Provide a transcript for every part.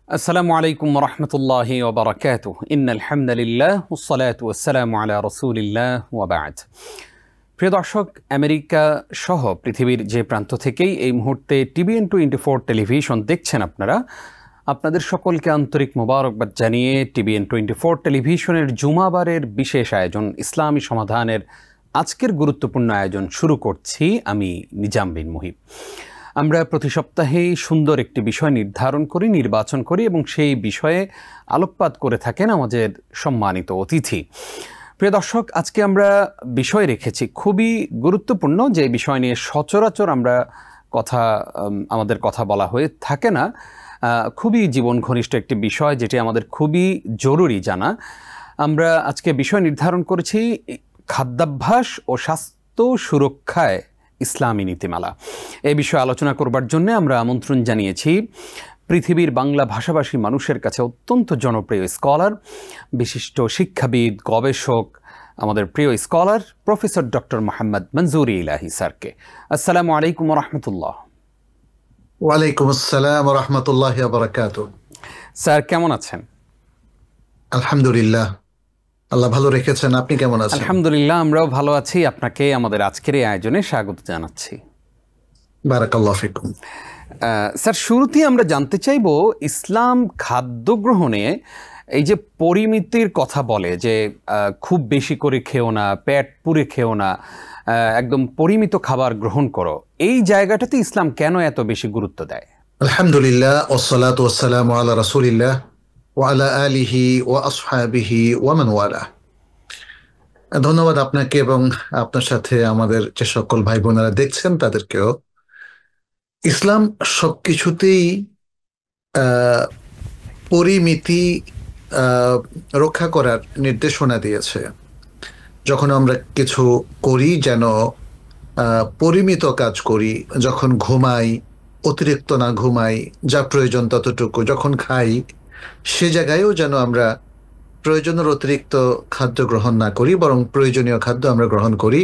আসসালামু আলাইকুম রহমতুল্লাহি ওয়া বারাকাতুহু ইন্নাল হামদুলিল্লাহ ওয়াসসালাতু ওয়াসসালামু আলা রাসূলিল্লাহ ওয়া বা'দ। প্রিয় দর্শক, আমেরিকা সহ পৃথিবীর যে প্রান্ত থেকেই এই মুহূর্তে TBN24 টেলিভিশন দেখছেন আপনাদের সকলকে আন্তরিক মোবারকবাদ জানিয়ে TBN24 টেলিভিশনের জুমাবারের বিশেষ আয়োজন ইসলামী সমাধানের আজকের গুরুত্বপূর্ণ আয়োজন শুরু করছি আমি নিজাম বিন মুহিব। আমরা প্রতি সপ্তাহেই সুন্দর একটি বিষয় নির্বাচন করি এবং সেই বিষয়ে আলোকপাত করে থাকেন আমাদের সম্মানিত অতিথি। প্রিয় দর্শক, আজকে আমরা বিষয় রেখেছি খুবই গুরুত্বপূর্ণ, যে বিষয় নিয়ে সচরাচর আমাদের কথা বলা হয়ে থাকে না। খুবই জীবন ঘনিষ্ঠ একটি বিষয়, যেটি আমাদের খুবই জরুরি জানা। আমরা আজকে বিষয় নির্ধারণ করেছি খাদ্যাভ্যাস ও স্বাস্থ্য সুরক্ষায় ইসলামী নীতিমালা। এই বিষয়ে আলোচনা করবার জন্য আমরা আমন্ত্রণ জানিয়েছি পৃথিবীর বাংলা ভাষাভাষী মানুষের কাছে অত্যন্ত জনপ্রিয় স্কলার, বিশিষ্ট শিক্ষাবিদ, গবেষক, আমাদের প্রিয় স্কলার প্রফেসর ডক্টর মোহাম্মদ মনজুরি ইলাহি স্যারকে। আসসালামু আলাইকুম রহমতুল্লাহ। ওয়ালাইকুম আসসালাম রহমতুল্লাহি ওয়া বারাকাতুহু। স্যার কেমন আছেন? আলহামদুলিল্লাহ, আল্লাহ ভালো রেখেছেন। আপনি কেমন আছেন? আলহামদুলিল্লাহ, আমরাও ভালো আছি। আপনাকে আমাদের আজকের এই আয়োজনে স্বাগত জানাচ্ছি। বারাকাল্লাহু ফিকুম। স্যার, শুরুতেই আমরা জানতে চাইব, ইসলাম খাদ্য গ্রহণে এই যে পরিমিতির কথা বলে, যে খুব বেশি করে খেও না, পেট পুরে খেও না, একদম পরিমিত খাবার গ্রহণ করো, এই জায়গাটাতে ইসলাম কেন এত বেশি গুরুত্ব দেয়? আলহামদুলিল্লাহ, ওয়াসসালাতু ওয়াসসালামু আলা রাসূলিল্লাহ ওয়া আলা আলিহি ওয়া আসহাবিহি ওয়া মান ওয়ালা। ধন্যবাদ আপনাকে এবং আপনার সাথে আমাদের যে সকল ভাই বোনেরা দেখছেন তাদেরকেও। ইসলাম সবকিছুতেই পরিমিতি রক্ষা করার নির্দেশনা দিয়েছে। যখন আমরা কিছু করি যেন পরিমিত কাজ করি, যখন ঘুমাই অতিরিক্ত না ঘুমাই, যা প্রয়োজন ততটুকু, যখন খাই সে জায়গায়ও যেন আমরা প্রয়োজনের অতিরিক্ত খাদ্য গ্রহণ না করি, বরং প্রয়োজনীয় খাদ্য আমরা গ্রহণ করি।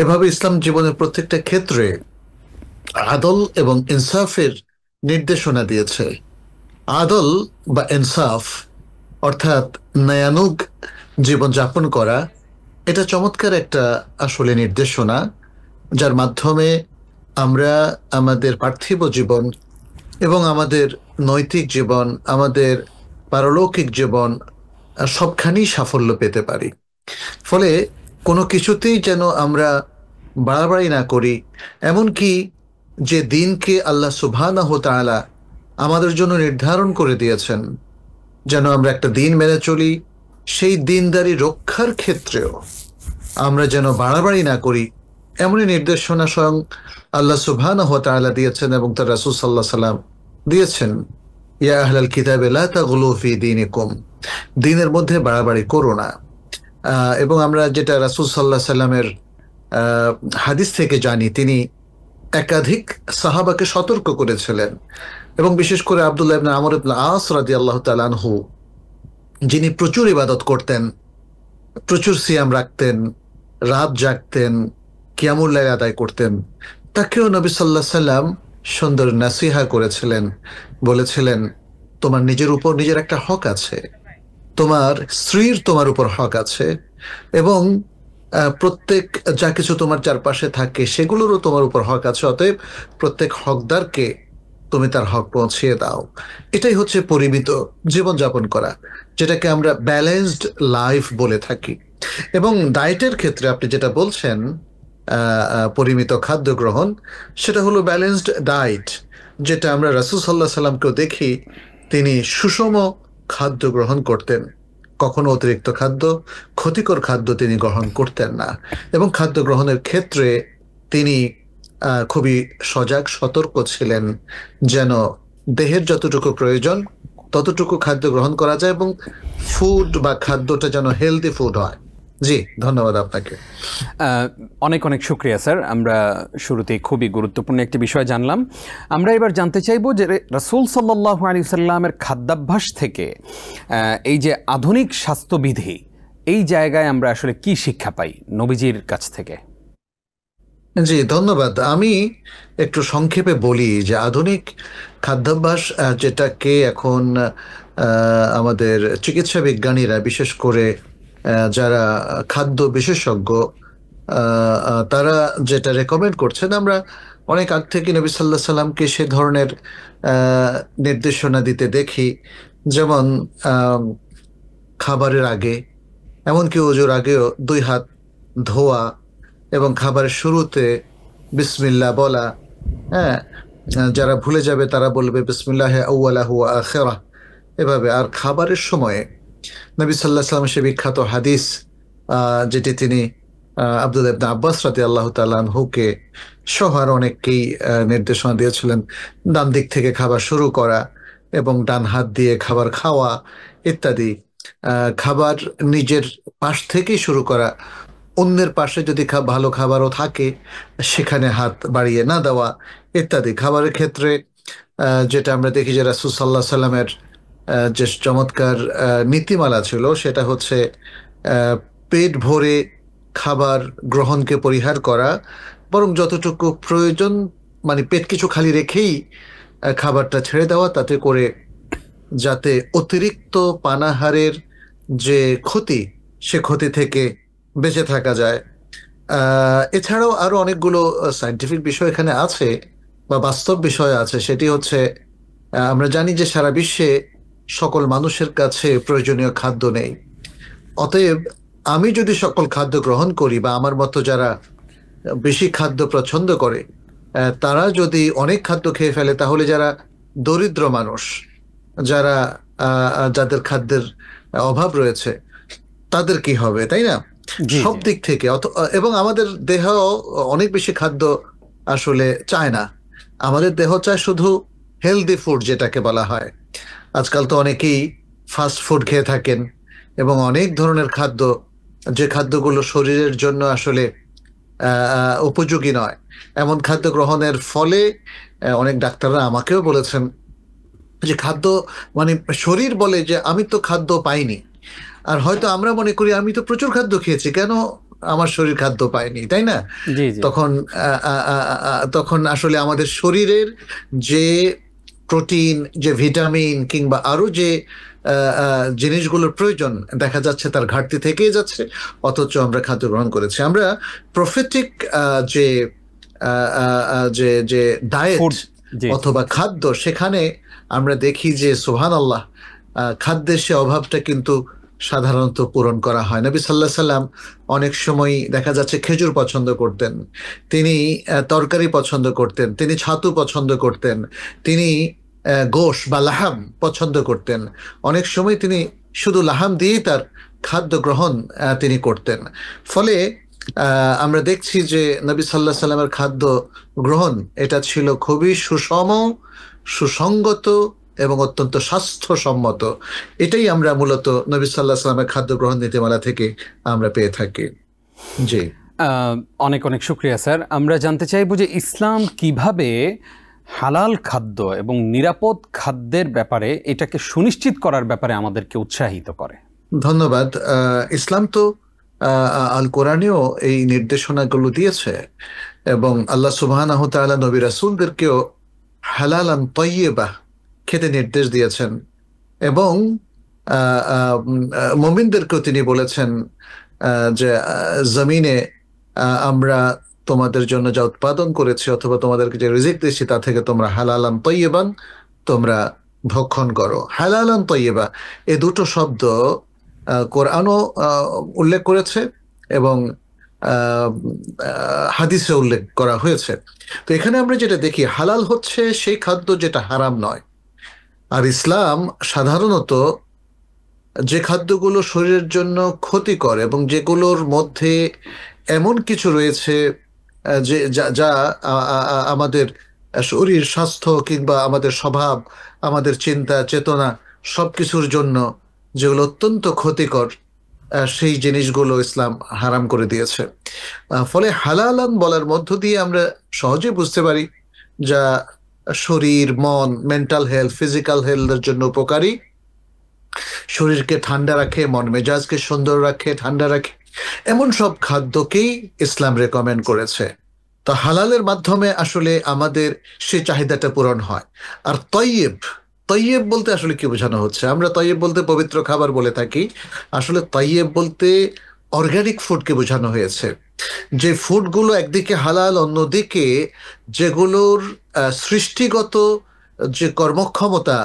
এভাবে ইসলাম জীবনের প্রত্যেকটা ক্ষেত্রে আদল এবং ইনসাফের নির্দেশনা দিয়েছে। আদল বা ইনসাফ অর্থাৎ ন্যায়ানুগ জীবনযাপন করা, এটা চমৎকার একটা আসলে নির্দেশনা, যার মাধ্যমে আমরা আমাদের পার্থিব জীবন এবং আমাদের নৈতিক জীবন, আমাদের পারলৌকিক জীবন সবখানেই সাফল্য পেতে পারি। ফলে কোনো কিছুতেই যেন আমরা বাড়াবাড়ি না করি, এমনকি যে দিনকে আল্লাহ সুবহানাহু ওয়া তাআলা আমাদের জন্য নির্ধারণ করে দিয়েছেন যেন আমরা একটা দিন মেনে চলি, সেই দিনদারি রক্ষার ক্ষেত্রেও আমরা যেন বাড়াবাড়ি না করি, এমনই নির্দেশনা স্বয়ং আল্লাহ সুবহানাহু ওয়া তাআলা দিয়েছেন এবং তার রাসূল সাল্লাল্লাহু আলাইহি ওয়াসাল্লাম দিয়েছেন। ইয়া আহলাল কিতাবে লা তাগলু ফি দীনিকুম, দিনের মধ্যে বাড়াবাড়ি করো না। এবং আমরা যেটা রাসূল সাল্লাল্লাহু আলাইহি ওয়াসাল্লামের হাদিস থেকে জানি, তিনি একাধিক সাহাবাকে সতর্ক করেছিলেন, এবং বিশেষ করে আব্দুল্লাহ ইবনে আমর ইবনে আস রাদিয়াল্লাহু তাআলা আনহু, যিনি প্রচুর ইবাদত করতেন, প্রচুর সিয়াম রাখতেন, রাত জাগতেন, কিয়ামুল লাইল আদায় করতেন, তাকেও নবী সাল্লাল্লাহু আলাইহি সাল্লাম সুন্দর নাসিহা করেছিলেন। বলেছিলেন, তোমার নিজের উপর নিজের একটা হক আছে, তোমার স্ত্রীর তোমার উপর হক আছে, এবং প্রত্যেক যা কিছু তোমার চারপাশে থাকে সেগুলোরও তোমার উপর হক আছে। অতএব প্রত্যেক হকদারকে তুমি তার হক পৌঁছিয়ে দাও। এটাই হচ্ছে পরিমিত জীবনযাপন করা, যেটাকে আমরা ব্যালেন্সড লাইফ বলে থাকি। এবং ডায়েটের ক্ষেত্রে আপনি যেটা বলছেন, পরিমিত খাদ্য গ্রহণ, সেটা হলো ব্যালেন্সড ডায়েট, যেটা আমরা রাসূল সাল্লাল্লাহু আলাইহি সাল্লামকেও দেখি, তিনি সুষম খাদ্য গ্রহণ করতেন। কখনো অতিরিক্ত খাদ্য, ক্ষতিকর খাদ্য তিনি গ্রহণ করতেন না, এবং খাদ্য গ্রহণের ক্ষেত্রে তিনি খুবই সজাগ সতর্ক ছিলেন, যেন দেহের যতটুকু প্রয়োজন ততটুকু খাদ্য গ্রহণ করা যায়, এবং ফুড বা খাদ্যটা যেন হেলদি ফুড হয়। জি, ধন্যবাদ আপনাকে। অনেক অনেক শুকরিয়া স্যার। আমরা শুরুতেই খুবই গুরুত্বপূর্ণ একটি বিষয় জানলাম। আমরা এবার জানতে চাইব যে রাসূল সাল্লাল্লাহু আলাইহি সাল্লামের খাদ্যাভ্যাস থেকে এই যে আধুনিক স্বাস্থ্যবিধি, এই জায়গায় আমরা আসলে কি শিক্ষা পাই নবীজির কাছ থেকে? জি, ধন্যবাদ। আমি একটু সংক্ষেপে বলি যে আধুনিক খাদ্যাভ্যাস যেটাকে এখন আমাদের চিকিৎসা বিজ্ঞানীরা, বিশেষ করে যারা খাদ্য বিশেষজ্ঞ, তারা যেটা রেকমেন্ড করছেন, আমরা অনেক আগ থেকে নবী সাল্লাহ সাল্লামকে সে ধরনের নির্দেশনা দিতে দেখি। যেমন আহ, খাবারের আগে, এমনকি ওজোর আগেও 2 হাত ধোয়া এবং খাবারের শুরুতে বিসমিল্লাহ বলা। হ্যাঁ, যারা ভুলে যাবে তারা বলবে বিসমিল্লাহ আউয়ালাহু ওয়া আখিরাহ, এভাবে। আর খাবারের সময়ে নবী সাল্লাহ সাল্লাম সে বিখ্যাত হাদিস, যেটি তিনি আব্দুল্লাহ ইবনে আব্বাস রাদিয়াল্লাহু তাআলা আনহুকে সহ আর অনেককেই নির্দেশনা দিয়েছিলেন, ডান দিক থেকে খাবার শুরু করা এবং ডান হাত দিয়ে খাবার খাওয়া ইত্যাদি। খাবার নিজের পাশ থেকেই শুরু করা, অন্যের পাশে যদি ভালো খাবারও থাকে সেখানে হাত বাড়িয়ে না দেওয়া ইত্যাদি। খাবারের ক্ষেত্রে যেটা আমরা দেখি যে রাসূল সাল্লাল্লাহু আলাইহি সাল্লামের যে চমৎকার নীতিমালা ছিল, সেটা হচ্ছে পেট ভরে খাবার গ্রহণকে পরিহার করা, বরং যতটুকু প্রয়োজন, মানে পেট কিছু খালি রেখেই খাবারটা ছেড়ে দেওয়া, তাতে করে যাতে অতিরিক্ত পানাহারের যে ক্ষতি, সে ক্ষতি থেকে বেঁচে থাকা যায়। এছাড়াও আরো অনেকগুলো সায়েন্টিফিক বিষয় এখানে আছে বা বাস্তব বিষয় আছে। সেটি হচ্ছে, আমরা জানি যে সারা বিশ্বে সকল মানুষের কাছে প্রয়োজনীয় খাদ্য নেই। অতএব আমি যদি সকল খাদ্য গ্রহণ করি, বা আমার মতো যারা বেশি খাদ্য পছন্দ করে তারা যদি অনেক খাদ্য খেয়ে ফেলে, তাহলে যারা দরিদ্র মানুষ, যারা যাদের খাদ্যের অভাব রয়েছে, তাদের কি হবে, তাই না? জি সব জি দিক থেকে এবং আমাদের দেহ অনেক বেশি খাদ্য আসলে চায় না। আমাদের দেহ চায় শুধু হেলদি ফুড, যেটাকে বলা হয়। আজকাল তো অনেকেই ফাস্ট ফুড খেয়ে থাকেন এবং অনেক ধরনের খাদ্য, যে খাদ্যগুলো শরীরের জন্য আসলে উপযোগী নয়, এমন খাদ্য গ্রহণের ফলে অনেক ডাক্তাররা আমাকেও বলেছেন যে খাদ্য, মানে শরীর বলে যে আমি তো খাদ্য পাইনি। আর হয়তো আমরা মনে করি আমি তো প্রচুর খাদ্য খেয়েছি, কেন আমার শরীর খাদ্য পায়নি, তাই না? জি জি তখন তখন আসলে আমাদের শরীরের যে প্রোটিন, যে ভিটামিন, কিংবা আরো যে জিনিসগুলোর প্রয়োজন, দেখা যাচ্ছে তার ঘাটতি থেকেই যাচ্ছে, অথচ আমরা খাদ্য গ্রহণ করেছি। আমরা প্রফেটিক যে যে যে ডায়েট ফুড। জি জি অথবা খাদ্য, সেখানে আমরা দেখি যে সুবহানাল্লাহ, খাদ্যের সে অভাবটা কিন্তু সাধারণত পূরণ করা হয়। নবী সাল্লাহ সাল্লাম অনেক সময় দেখা যাচ্ছে খেজুর পছন্দ করতেন, তিনি তরকারি পছন্দ করতেন, তিনি ছাতু পছন্দ করতেন, তিনি গোশ বা লাহাম পছন্দ করতেন। অনেক সময় তিনি শুধু লাহাম দিয়েই তার খাদ্য গ্রহণ তিনি করতেন। ফলে আমরা দেখছি যে নবী সাল্লাহ সাল্লামের খাদ্য গ্রহণ, এটা ছিল খুবই সুষম, সুসঙ্গত এবং অত্যন্ত স্বাস্থ্যসম্মত। এটাই আমরা মূলত নবী সাল্লাহ সাল্লামের খাদ্য গ্রহণ নীতিমালা থেকে আমরা পেয়ে থাকি। জি, অনেক অনেক শুক্রিয়া স্যার। আমরা জানতে চাইবো যে ইসলাম কিভাবে হালাল খাদ্য এবং নিরাপদ খাদ্যের ব্যাপারে এটাকে সুনিশ্চিত করার ব্যাপারে আমাদেরকে উৎসাহিত করে। ধন্যবাদ। ইসলাম তো আল কোরআনেও এই নির্দেশনাগুলো দিয়েছে, এবং আল্লাহ সুবহানাহু ওয়া তাআলা নবী রাসূলদেরকেও হালালান তাইয়্যিবা খেতে নির্দেশ দিয়েছেন, এবং মুমিনদেরকেও তিনি বলেছেন যে জমিনে আমরা তোমাদের জন্য যা উৎপাদন করেছি, অথবা তোমাদেরকে যে রিজিক দিয়েছি, তা থেকে তোমরা হালালান তাইয়্যিবান তোমরা ভক্ষণ করো। হালালান তাইয়্যিবা, এই দুটো শব্দ কোরআনও উল্লেখ করেছে এবং হাদিসে উল্লেখ করা হয়েছে। তো এখানে আমরা যেটা দেখি, হালাল হচ্ছে সেই খাদ্য যেটা হারাম নয়। আর ইসলাম সাধারণত যে খাদ্যগুলো শরীরের জন্য ক্ষতিকর এবং যেগুলোর মধ্যে এমন কিছু রয়েছে যে যা যা আমাদের শরীর স্বাস্থ্য কিংবা আমাদের স্বভাব, আমাদের চিন্তা চেতনা সবকিছুর জন্য যেগুলো অত্যন্ত ক্ষতিকর, সেই জিনিসগুলো ইসলাম হারাম করে দিয়েছে। ফলে হালালান বলার মধ্য দিয়ে আমরা সহজে বুঝতে পারি যা শরীর, মন, মেন্টাল হেলথ, ফিজিক্যাল হেলথের জন্য উপকারী, শরীরকে ঠান্ডা রাখে, মন মেজাজকে সুন্দর রাখে, ঠান্ডা রাখে, এমন সব খাদ্যকেই ইসলাম রেকমেন্ড করেছে। তো হালালের মাধ্যমে আসলে আমাদের সেই চাহিদাটা পূরণ হয়। আর তৈয়েব, তৈয়েব বলতে আসলে কি বোঝানো হচ্ছে? আমরা তৈয়েব বলতে পবিত্র খাবার বলে থাকি, আসলে তৈয়েব বলতে অর্গানিক ফুডকে বোঝানো হয়েছে। যে ফুডগুলো একদিকে হালাল, অন্যদিকে যেগুলোর সৃষ্টিগত যে কর্মক্ষমতা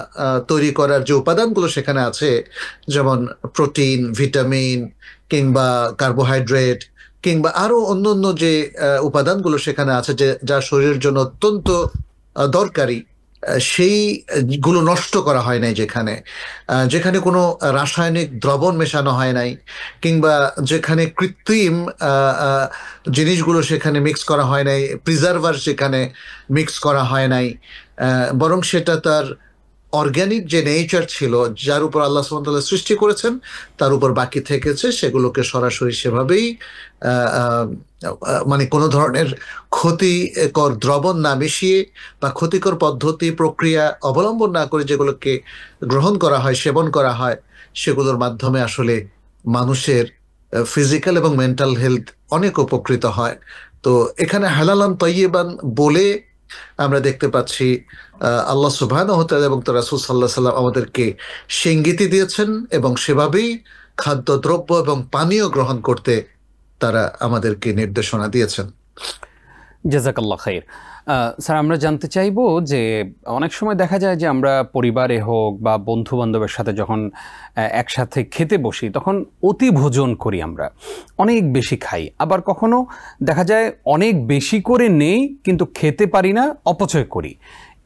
তৈরি করার যে উপাদানগুলো সেখানে আছে, যেমন প্রোটিন, ভিটামিন কিংবা কার্বোহাইড্রেট কিংবা আরো অন্য অন্য যে উপাদানগুলো সেখানে আছে, যে যা শরীরের জন্য অত্যন্ত দরকারি, সেইগুলো নষ্ট করা হয় নাই, যেখানে যেখানে কোনো রাসায়নিক দ্রবণ মেশানো হয় নাই, কিংবা যেখানে কৃত্রিম জিনিসগুলো সেখানে মিক্স করা হয় নাই, প্রিজার্ভার সেখানে মিক্স করা হয় নাই, বরং সেটা তার অর্গ্যানিক যে নেচার ছিল, যার উপর আল্লাহ সুবহানাহু ওয়া তাআলা সৃষ্টি করেছেন, তার উপর বাকি থেকেছে, সেগুলোকে সরাসরি সেভাবেই মানে কোনো ধরনের ক্ষতিকর দ্রবণ না মিশিয়ে বা ক্ষতিকর পদ্ধতি প্রক্রিয়া অবলম্বন না করে যেগুলোকে গ্রহণ করা হয়, সেবন করা হয়, সেগুলোর মাধ্যমে আসলে মানুষের ফিজিক্যাল এবং মেন্টাল হেলথ অনেক উপকৃত হয়। তো এখানে হালালান তৈয়বান বলে আমরা দেখতে পাচ্ছি আল্লাহ সুবহানাহু ওয়া তাআলা এবং তার রাসূল সাল্লাল্লাহু আলাইহি ওয়াসাল্লাম আমাদেরকে সে ইঙ্গিতই দিয়েছেন, এবং সেভাবেই খাদ্যদ্রব্য এবং পানীয় গ্রহণ করতে তারা আমাদেরকে নির্দেশনা দিয়েছেন। জাযাকাল্লাহ খাইর। স্যার, আমরা জানতে চাইবো যে অনেক সময় দেখা যায় যে আমরা পরিবারে হোক বা বন্ধু বান্ধবের সাথে যখন একসাথে খেতে বসি তখন অতি ভোজন করি, আমরা অনেক বেশি খাই, আবার কখনো দেখা যায় অনেক বেশি করে নেই কিন্তু খেতে পারি না, অপচয় করি।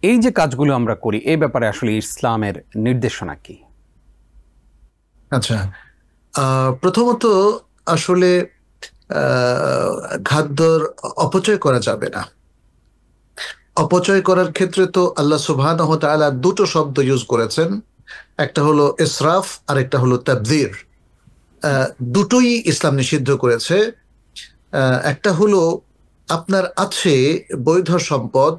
এই যে কাজগুলো আমরা করি, এই ব্যাপারে আসলে ইসলামের নির্দেশনা কি? আচ্ছা, প্রথমত আসলে খাদ্যর অপচয় করা যাবে না। অপচয় করার ক্ষেত্রে তো আল্লাহ সুবহানাহু ওয়া তাআলা দুটো শব্দ ইউজ করেছেন, একটা হলো ইসরাফ আর একটা হলো তাবযির। দুটোই ইসলাম নিষিদ্ধ করেছে। একটা হলো আপনার আছে বৈধ সম্পদ,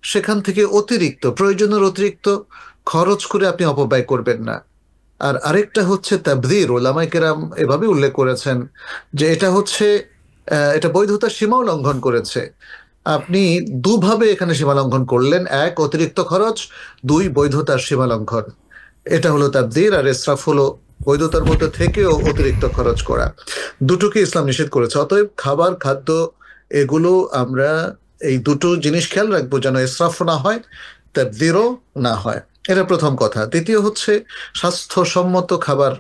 সেখান থেকে অতিরিক্ত, প্রয়োজনের অতিরিক্ত খরচ করে আপনি অপব্যয় করবেন না। আর আরেকটা হচ্ছে তাবযির। ওলামায়ে কেরাম এভাবে উল্লেখ করেছেন যে এটা হচ্ছে এটা বৈধতার সীমাও লঙ্ঘন করেছে। আপনি দুভাবে এখানে সীমা লঙ্ঘন করলেন, এক অতিরিক্ত খরচ, দুই বৈধতার সীমা লঙ্ঘন। এটা হলো তাবযির। আর ইসরাফ হলো বৈধতার মধ্যে থেকেও অতিরিক্ত খরচ করা। দুটোকে ইসলাম নিষেধ করেছে। অতএব খাবার, খাদ্য, এগুলো আমরা এই দুটো জিনিস খেয়াল রাখবো যেন ইসরাফও না হয়, তাবযিরও না হয়। এটা প্রথম কথা। দ্বিতীয় হচ্ছে স্বাস্থ্যসম্মত খাবার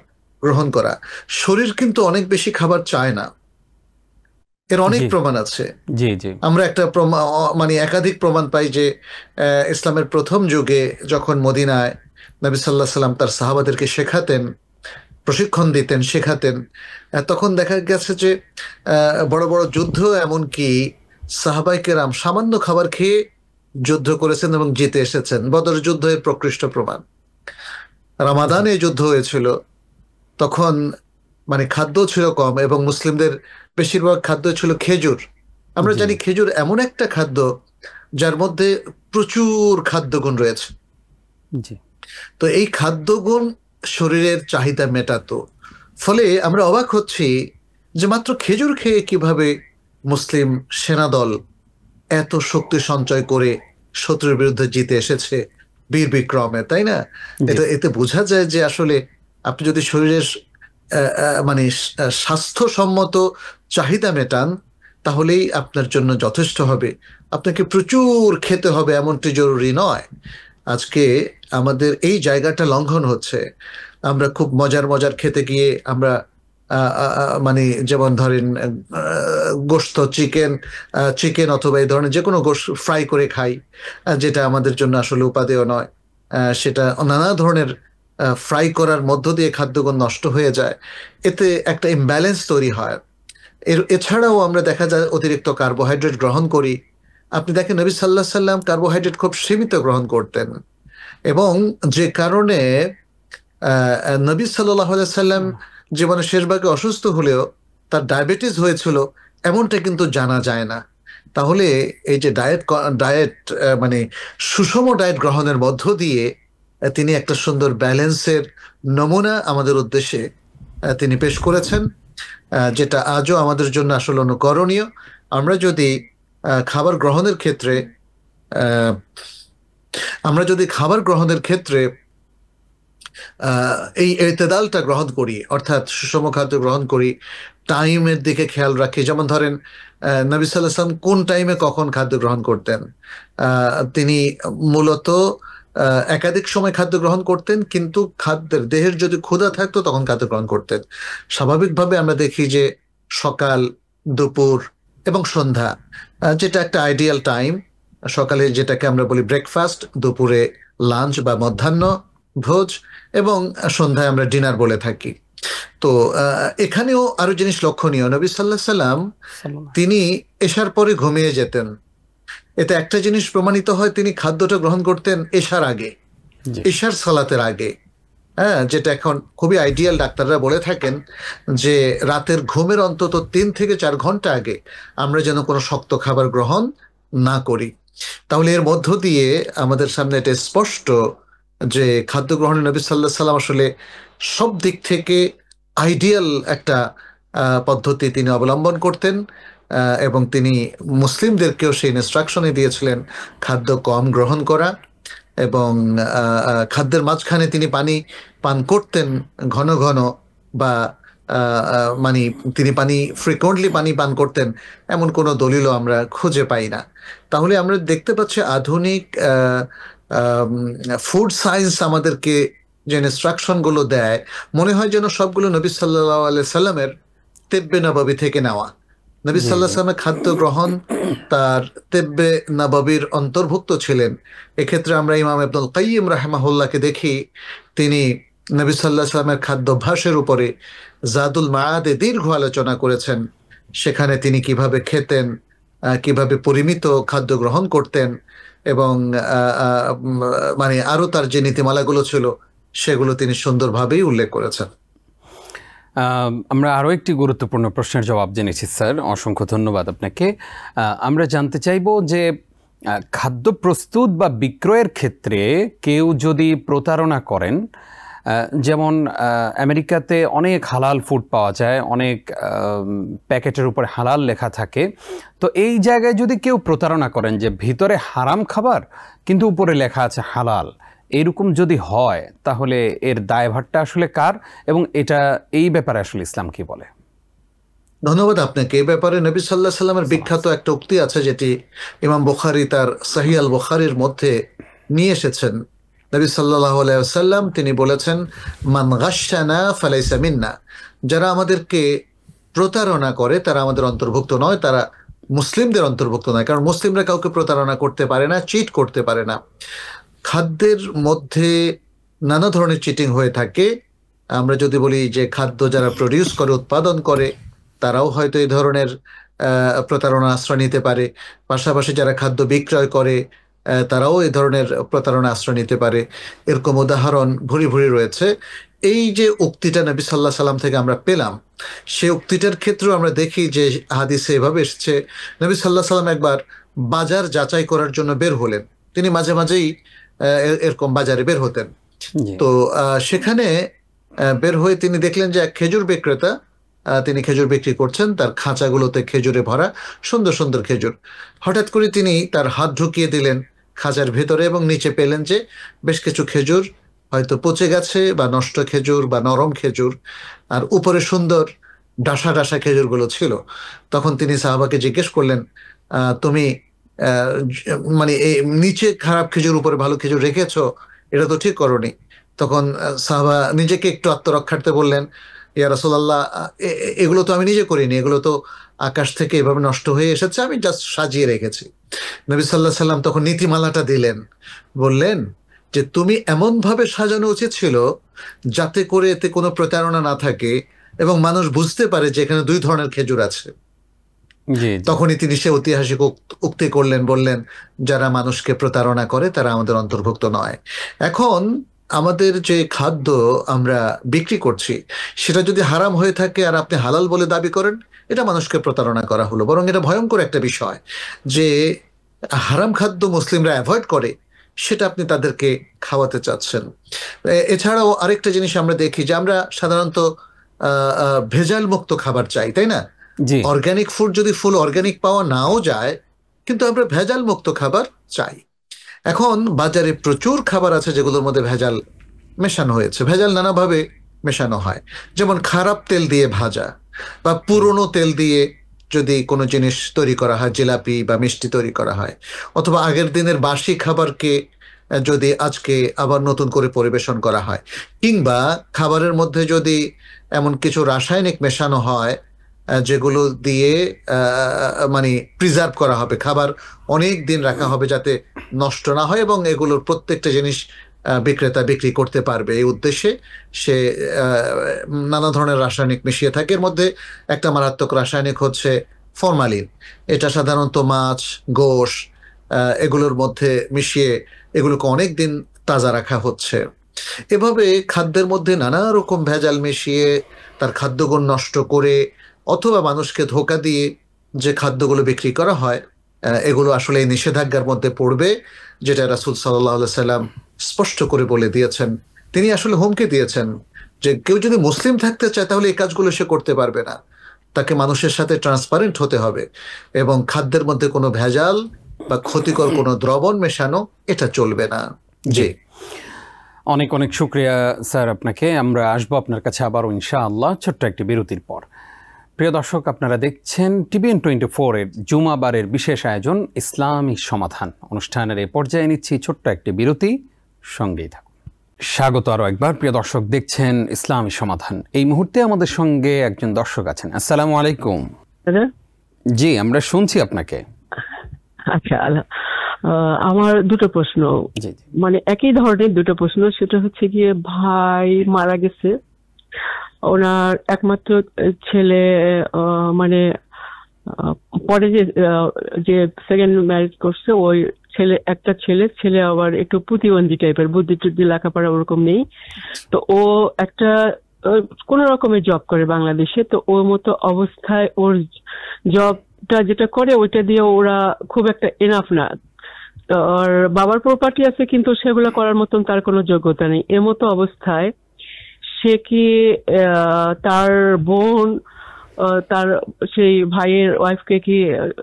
গ্রহণ করা। শরীর কিন্তু অনেক বেশি খাবার চায় না, এর অনেক জি প্রমাণ আছে। জি জি আমরা একটা মানে একাধিক প্রমাণ পাই যে ইসলামের প্রথম যুগে যখন মদিনায় নবী সাল্লাল্লাহু আলাইহি সাল্লাম তার সাহাবাদেরকে শেখাতেন, প্রশিক্ষণ দিতেন, শেখাতেন, তখন দেখা গেছে যে বড় বড় যুদ্ধ, এমনকি সাহাবায়ে কেরাম সামান্য খাবার খেয়ে যুদ্ধ করেছেন এবং জিতে এসেছেন। বদর যুদ্ধ এর প্রকৃষ্ট প্রমাণ। রামাদানে যুদ্ধ হয়েছিল, তখন মানে খাদ্য ছিল কম এবং মুসলিমদের বেশিরভাগ খাদ্য ছিল খেজুর। আমরা জি জানি খেজুর এমন একটা খাদ্য যার মধ্যে প্রচুর খাদ্যগুণ রয়েছে। জি তো এই খাদ্যগুণ শরীরের চাহিদা মেটাতো। ফলে আমরা অবাক হচ্ছি যে মাত্র খেজুর খেয়ে কিভাবে মুসলিম সেনাদল এত শক্তি সঞ্চয় করে শত্রুর বিরুদ্ধে জিতে এসেছে বীর বিক্রমে, তাই না? জি এতে বোঝা যায় যে আসলে আপনি যদি শরীরের মানে স্বাস্থ্যসম্মত চাহিদা মেটান, তাহলেই আপনার জন্য যথেষ্ট হবে। আপনাকে প্রচুর খেতে হবে এমনটি জরুরি নয়। আজকে আমাদের এই জায়গাটা লঙ্ঘন হচ্ছে। আমরা খুব মজার মজার খেতে গিয়ে আমরা মানে যেমন ধরেন গোশত, চিকেন অথবা এই ধরনের যে কোনো গোশত ফ্রাই করে খাই, যেটা আমাদের জন্য আসলে উপাদেয় নয়। সেটা নানা ধরনের ফ্রাই করার মধ্য দিয়ে খাদ্যগুণ নষ্ট হয়ে যায়। এতে একটা ইমব্যালেন্স তৈরি হয়। এছাড়াও আমরা দেখা যায় অতিরিক্ত কার্বোহাইড্রেট গ্রহণ করি। আপনি দেখেন নবী সাল্লাল্লাহু আলাইহি সাল্লাম কার্বোহাইড্রেট খুব সীমিত গ্রহণ করতেন, এবং যে কারণে নবী সাল্লাল্লাহু আলাইহি সাল্লাম জীবনের শেষ ভাগে অসুস্থ হলেও তার ডায়াবেটিস হয়েছিল এমনটা কিন্তু জানা যায় না। তাহলে এই যে ডায়েট মানে সুষম ডায়েট গ্রহণের মধ্য দিয়ে তিনি একটা সুন্দর ব্যালেন্সের নমুনা আমাদের উদ্দেশ্যে তিনি পেশ করেছেন, যেটা আজও আমাদের জন্য আসলে অনুকরণীয়। আমরা যদি খাবার গ্রহণের ক্ষেত্রে আহ, আমরা যদি খাবার গ্রহণের ক্ষেত্রে এই এতেদালটা গ্রহণ করি, অর্থাৎ সুষম খাদ্য গ্রহণ করি, টাইমের দিকে খেয়াল রাখি। যেমন ধরেন নবী সাল্লাল্লাহু আলাইহি ওয়াসাল্লাম কোন টাইমে কখন খাদ্য গ্রহণ করতেন। তিনি মূলত একাধিক সময় খাদ্য গ্রহণ করতেন, কিন্তু খাদ্যের দেহের যদি ক্ষুধা থাকতো তখন খাদ্য গ্রহণ করতেন। স্বাভাবিকভাবে আমরা দেখি যে সকাল, দুপুর এবং সন্ধ্যা, যেটা একটা আইডিয়াল টাইম। সকালে যেটাকে আমরা বলি ব্রেকফাস্ট, দুপুরে লাঞ্চ বা মধ্যাহ্ন ভোজ, এবং সন্ধ্যায় আমরা ডিনার বলে থাকি। তো এখানেও আরো জিনিস লক্ষণীয়, নবী সাল্লাল্লাহু আলাইহি সাল্লাম তিনি এশার পরে ঘুমিয়ে যেতেন। এতে একটা জিনিস প্রমাণিত হয়, তিনি খাদ্যটা গ্রহণ করতেন এশার আগে, এশার সালাতের আগে। হ্যাঁ, যেটা এখন খুবই আইডিয়াল। ডাক্তাররা বলে থাকেন যে রাতের ঘুমের অন্তত 3 থেকে 4 ঘন্টা আগে আমরা যেন কোনো শক্ত খাবার গ্রহণ না করি। তাহলে এর মধ্য দিয়ে আমাদের সামনে এটা স্পষ্ট যে খাদ্য গ্রহণে নবী সাল্লাল্লাহু আলাইহি সাল্লাম আসলে সব দিক থেকে আইডিয়াল একটা পদ্ধতি তিনি অবলম্বন করতেন, এবং তিনি মুসলিমদেরকেও সেই ইনস্ট্রাকশনে দিয়েছিলেন খাদ্য কম গ্রহণ করা, এবং খাদ্যের মাঝখানে তিনি পানি পান করতেন ঘন ঘন, বা মানে তিনি ফ্রিকোয়েন্টলি পানি পান করতেন, এমন কোনো দলিলও আমরা খুঁজে পাই না। তাহলে আমরা দেখতে পাচ্ছি আধুনিক ফুড সায়েন্স আমাদেরকে যে ইনস্ট্রাকশন গুলো দেয়, মনে হয় যেন সবগুলো নবী সাল্লাল্লাহু আলাইহি সাল্লামের তেব্বে নববী থেকে নেওয়া। নবী সাল্লাল্লাহু আলাইহি সাল্লামের খাদ্য গ্রহণ তার তেব্বে নববীর অন্তর্ভুক্ত ছিলেন। এক্ষেত্রে আমরা ইমাম ইবনুল কাইয়িম রাহিমাহুল্লাহকে দেখি, তিনি নবী সাল্লাল্লাহু আলাইহি সাল্লামের খাদ্যাভ্যাসের উপরে জাদুল মাআদে দীর্ঘ আলোচনা করেছেন। সেখানে তিনি কিভাবে খেতেন, কিভাবে পরিমিত খাদ্য গ্রহণ করতেন, এবং মানে আরো তার যে নীতিমালাগুলো ছিল সেগুলো তিনি সুন্দরভাবেই উল্লেখ করেছেন। আমরা আরও একটি গুরুত্বপূর্ণ প্রশ্নের জবাব জেনেছি স্যার, অসংখ্য ধন্যবাদ আপনাকে। আমরা জানতে চাইব যে খাদ্য প্রস্তুত বা বিক্রয়ের ক্ষেত্রে কেউ যদি প্রতারণা করেন, যেমন আমেরিকাতে অনেক হালাল ফুড পাওয়া যায়, অনেক প্যাকেটের উপরে হালাল লেখা থাকে, তো এই জায়গায় যদি কেউ প্রতারণা করেন যে ভিতরে হারাম খাবার কিন্তু উপরে লেখা আছে হালাল, এরকম যদি হয় তাহলে এর দায়ভারটা আসলে কার, এবং এই ব্যাপারে আসলে ইসলাম কি বলে? ধন্যবাদ আপনাকে। এই ব্যাপারে নবী সাল্লাল্লাহু আলাইহি সাল্লামের বিখ্যাত একটা উক্তি আছে, যেটি ইমাম বুখারী তার সহিহ আল বুখারীর মধ্যে নিয়ে এসেছেন। নবী সাল্লাল্লাহু আলাইহি ওয়াসাল্লাম তিনি বলেছেন, মান গাশশানা ফালাইসা মিন্না, যারা আমাদেরকে প্রতারণা করে তারা আমাদের অন্তর্ভুক্ত নয়, তারা মুসলিমদের অন্তর্ভুক্ত নয়। কারণ মুসলিমরা কাউকে প্রতারণা করতে পারে না, চিট করতে পারে না। খাদ্যের মধ্যে নানা ধরনের চিটিং হয়ে থাকে। আমরা যদি বলি যে খাদ্য যারা প্রডিউস করে, উৎপাদন করে, তারাও হয়তো এই ধরনের প্রতারণা আশ্রয় নিতে পারে। পাশাপাশি যারা খাদ্য বিক্রয় করে তারাও এই ধরনের প্রতারণা আশ্রয় নিতে পারে। এরকম উদাহরণ ভুরি ভুরি রয়েছে। এই যে উক্তিটা নবী সাল্লাল্লাহু আলাইহি সাল্লাম থেকে আমরা পেলাম, সেই উক্তিটার ক্ষেত্রেও আমরা দেখি যে হাদিসে এভাবে এসেছে, নবী সাল্লাল্লাহু আলাইহি সাল্লাম একবার বাজার যাচাই করার জন্য বের হলেন। তিনি মাঝে মাঝেই এরকম বাজারে বের হতেন। তো সেখানে বের হয়ে তিনি দেখলেন যে এক খেজুর বিক্রেতা, তিনি খেজুর বিক্রি করছেন, তার খাঁচাগুলোতে খেজুরে ভরা সুন্দর সুন্দর খেজুর। হঠাৎ করে তিনি তার হাত ঢুকিয়ে দিলেন খাঁচার ভেতরে, এবং নিচে পেলেন যে বেশ কিছু খেজুর হয়তো পচে গেছে, বা নষ্ট খেজুর বা নরম খেজুর, আর উপরে সুন্দর ডাসা ডাসা খেজুরগুলো ছিল। তখন তিনি সাহাবাকে জিজ্ঞেস করলেন, তুমি মানে নিচে খারাপ খেজুর উপরে ভালো খেজুর রেখেছো, এটা তো ঠিক করোনি। তখন সাহাবা নিজেকে একটু আত্মরক্ষার্থে বললেন, ইয়া রাসূলুল্লাহ, এগুলো তো আমি নিজে করিনি, এগুলো তো আকাশ থেকে এভাবে নষ্ট হয়ে এসেছে, আমি জাস্ট সাজিয়ে রেখেছি। নবী সাল্লাল্লাহু আলাইহি সাল্লাম তখন নীতিমালাটা দিলেন, বললেন যে তুমি এমন ভাবে সাজানো উচিত ছিল যাতে করে এতে কোনো প্রতারণা না থাকে এবং মানুষ বুঝতে পারে যে এখানে 2 ধরনের খেজুর আছে। তখনই তিনি সে ঐতিহাসিক উক্তি করলেন, বললেন, যারা মানুষকে প্রতারণা করে তারা আমাদের অন্তর্ভুক্ত নয়। এখন আমাদের যে খাদ্য আমরা বিক্রি করছি সেটা যদি হারাম হয়ে থাকে আর আপনি হালাল বলে দাবি করেন, এটা মানুষকে প্রতারণা করা হলো। বরং এটা ভয়ঙ্কর একটা বিষয় যে হারাম খাদ্য মুসলিমরা অ্যাভয়েড করে, সেটা আপনি তাদেরকে খাওয়াতে চাচ্ছেন। এছাড়াও আরেকটা জিনিস আমরা দেখি যে আমরা সাধারণত ভেজাল মুক্ত খাবার চাই, তাই না? অর্গানিক ফুড যদি ফুল অর্গানিক পাওয়া নাও যায়, কিন্তু আমরা ভেজাল মুক্ত খাবার চাই। এখন বাজারে প্রচুর খাবার আছে যেগুলোর মধ্যে ভেজাল মেশানো হয়েছে, ভেজাল নানাভাবে মেশানো হয়। যেমন খারাপ তেল দিয়ে ভাজা বা পুরনো তেল দিয়ে যদি কোনো জিনিস তৈরি করা হয়, জিলাপি বা মিষ্টি তৈরি করা হয়, অথবা আগের দিনের বাসি খাবারকে যদি আজকে আবার নতুন করে পরিবেশন করা হয়, কিংবা খাবারের মধ্যে যদি এমন কিছু রাসায়নিক মেশানো হয় যেগুলো দিয়ে মানে প্রিজার্ভ করা হবে, খাবার অনেক দিন রাখা হবে যাতে নষ্ট না হয় এবং এগুলোর প্রত্যেকটা জিনিস বিক্রেতা বিক্রি করতে পারবে, এই উদ্দেশ্যে সে নানা ধরনের রাসায়নিক মিশিয়ে থাকে। এর মধ্যে একটা মারাত্মক রাসায়নিক হচ্ছে ফরমালিন। এটা সাধারণত মাছ, গোশ এগুলোর মধ্যে মিশিয়ে এগুলোকে অনেক দিন তাজা রাখা হচ্ছে। এভাবে খাদ্যের মধ্যে নানা রকম ভেজাল মিশিয়ে তার খাদ্যগুণ নষ্ট করে অথবা মানুষকে ধোঁকা দিয়ে যে খাদ্যগুলো বিক্রি করা হয়, এগুলো আসলে এই নিষেধাজ্ঞার মধ্যে পড়বে, যেটা রাসূল সাল্লাল্লাহু আলাইহি সাল্লাম স্পষ্ট করে বলে দিয়েছেন। তিনি আসলে হুমকি দিয়েছেন যে কেউ যদি মুসলিম থাকতে চায় তাহলে এই কাজগুলো সে করতে পারবে না, তাকে মানুষের সাথে ট্রান্সপারেন্ট হতে হবে এবং খাদ্যের মধ্যে কোনো ভেজাল বা ক্ষতিকর কোনো দ্রবণ মেশানো এটা চলবে না। জি, অনেক অনেক শুকরিয়া স্যার আপনাকে। আমরা আসবো আপনার কাছে আবারও ইনশাআল্লাহ ছোট্ট একটি বিরতির পর। প্রিয় দর্শক, আপনারা দেখছেন TVN 24 এর জুমাবারের বিশেষ আয়োজন ইসলামী সমাধান অনুষ্ঠানের এই পর্যায়ে নিচ্ছি ছোট্ট একটি বিরতি, সঙ্গেই থাকুন। স্বাগত আরো একবার। প্রিয় দর্শক, দেখছেন ইসলামী সমাধান। এই মুহূর্তে আমাদের সঙ্গে একজন দর্শক আছেন। আসসালামু আলাইকুম। জি, আমরা শুনছি আপনাকে। আচ্ছা, আমার দুটো প্রশ্ন, মানে একই ধরনের দুটো প্রশ্ন। সেটা হচ্ছে গিয়ে, ভাই মারা গেছে, ওনার একমাত্র ছেলে, মানে পরে যে সেকেন্ড ম্যারেজ করছে ওই একটা ছেলে আবার একটু প্রতিবন্ধী টাইপের, বুদ্ধি টুদ্ধি লেখাপড়া ওরকম নেই। তো ও একটা কোন রকমের জব করে বাংলাদেশে। তো ওর মতো অবস্থায় ওর জবটা যেটা করে ওইটা দিয়ে ওরা খুব একটা এনাফ না। আর বাবার প্রপার্টি আছে কিন্তু সেগুলো করার মতন তার কোনো যোগ্যতা নেই। এমতো অবস্থায় সে কি তার বোন, তার সেই ভাইয়ের ওয়াইফকে কি